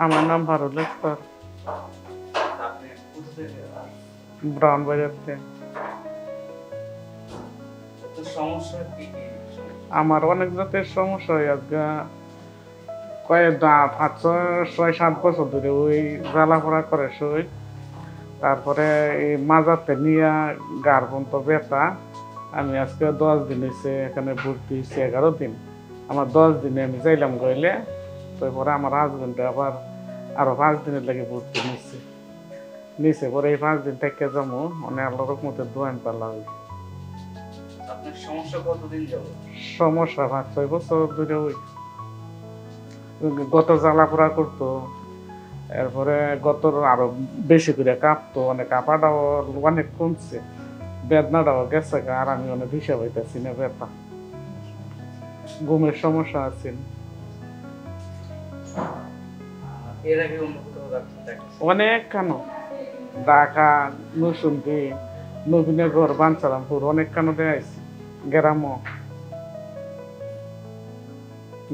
আমার নাম ফারুল আক্তার, আপনি কোথা থেকে ব্রাউন বাজারতে। তো সমস্যা কি কি সমস্যা? আমার অনেক জাতের সমস্যা হয় আজকে কয়েক 5 6 7 বছর ধরে ওই জ্বালাপোড়া করে সই। তারপরে এই মাজাতে নিয়ে গার পর্যন্ত ব্যথা। আমি আজকে 10 দিন হয়েছে এখানে ভর্তি হয়েছি, 11 দিন। আমার 10 দিনে আমি যাইলাম গইলে, তারপরে আমার হাজবেন্ডে আবার আরো 5 দিনের লাগে ভর্তি নিচে পরে এই 5 দিন থেকে যাবো মানে আল্লাহর রহমতে দোয়ান পালা। আপনার সমস্যা কতদিন যাবো? সমস্যা 5 6 বছর ধরে ওই গত জ্বালাপোড়া করতো, এরপরে গত আরো বেশি করে কাঁপতো, অনেক কাঁপাটাও অনেক কমছে, বেদনাটাও গেছে গা, আর আমি অনেক হিসাব হইতেছি না ব্যথা। ঘুমের সমস্যা আছে। এর আগে অন্য কোথাও ডাক্তার দেখাচ্ছেন? অনেক কেন ঢাকা, নরসিংদী, নবীনগর, বাঞ্ছারামপুর অনেক কেন দেয়াইছি, গ্রামও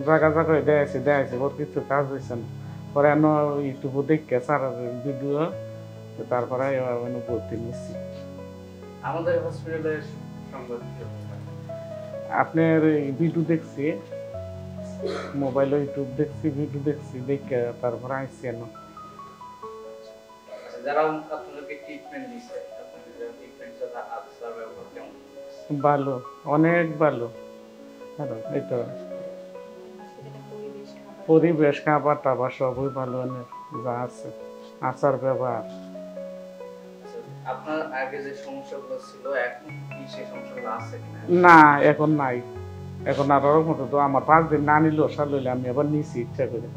জায়গা জায়গায় দেয়াইছি ওর কিছু কাজ হয়েছে না। পরে এন ইউটিউব দেখে সার ভিডিও, তারপরে ভর্তি নিচ্ছি। আমাদের হসপিটালের সংবাদ কি হবে? আপনার ভিডিও দেখছি, মোবাইলে ইউটিউব দেখছি, ভিডিও দেখছি, দেখে তারপরে আইসি এন। আচ্ছা, যারা আপনাদেরকে ট্রিটমেন্ট দিচ্ছে, আপনাদের যারা ট্রিটমেন্ট সাথে আচার ব্যবহার কেমন? ভালো, অনেক ভালো। এটা পরিবেশ, খাবার টাবার সবই ভালো, অনেক যা আছে আচার ব্যবহার। আচ্ছা, আপনার আগে যে সমস্যাগুলো ছিল এখন কি সেই সমস্যাগুলো আছে কিনা? না, এখন নাই। এখন আর ওর মতো তো আমার 5 দিন না নিলেও সার লইলে আমি আবার নিছি ইচ্ছা করে।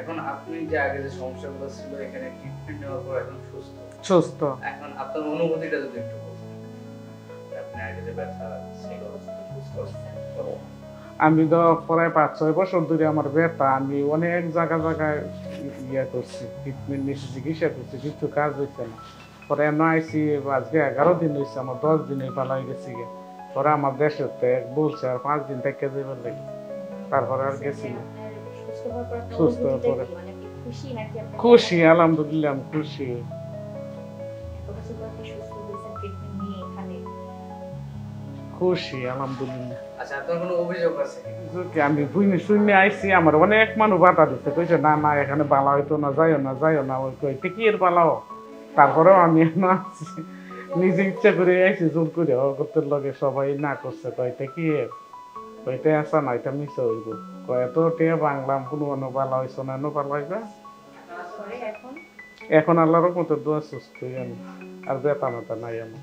এখন আপনি যে আগে যে সমস্যাগুলো ছিল এখানে ট্রিটমেন্ট নেওয়ার পর এখন সুস্থ। সুস্থ। এখন আপনার অনুভূতিটা যদি একটু বলতেন, আপনি আগে যে ব্যথা ছিল আমি তো প্রায় 5 6 বছর ধরে আমার ব্যথা, আমি অনেক জায়গায় ইয়ে করছি, ট্রিটমেন্ট নিচ্ছি, চিকিৎসা করছি, কিছু কাজ হয়েছে না। পরে এনে আইসি, আজকে 11 দিন হয়েছে, আমার 10 দিনে পালা হয়ে গেছি গে। পরে আমার দেশের বলছে আর 5 দিন থেকে যাবার লাগে, তারপরে আর গেছি না। সুস্থ হওয়ার পরে খুশি, আলহামদুলিল্লাহ আমি খুশি। খুশি আলহামদুলিল্লাহ। আচ্ছা, আপনার কোনো অভিযোগ আছে কি? আমি বুঝনি শুনে আইসি, আমার অনেক মানুষ বাধা দিচ্ছে, কইছে না না এখানে বালা হইতো না, যাইও না ওই কইতে কি এর বালাও। তারপরেও আমি এখনো আসছি, নিজে ইচ্ছা করে আইসি, জোর করে করতে লগে সবাই না করছে, কইতে কি এর কইতে আসা না, এটা মিশে হইব, কয় এত টিয়া বাংলাম কোনো বালা হইছো না, বালা হইবা। এখন আল্লাহর মতো দোয়া সুস্থ হই আমি, আর ব্যথা মাথা নাই আমার,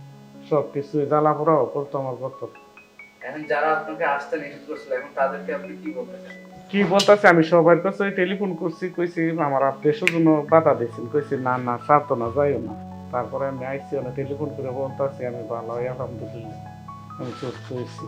সব কিছু জ্বালা পোড়াও করতো আমার কত। এখন যারা আপনাকে আসতে নিষেধ করছিল এখন তাদেরকে আপনি কি বলতে চান? কি বলতেছে, আমি সবার কাছে টেলিফোন করছি, কইছি আমার আত্মীয় জন্য বাধা দিয়েছেন, কইছি না না ছাড়তো না, যাইও না। তারপরে আমি আইসি, টেলিফোন করে বলতেছি আমি ভালো, আলহামদুলিল্লাহ আমি সুস্থ হয়েছি।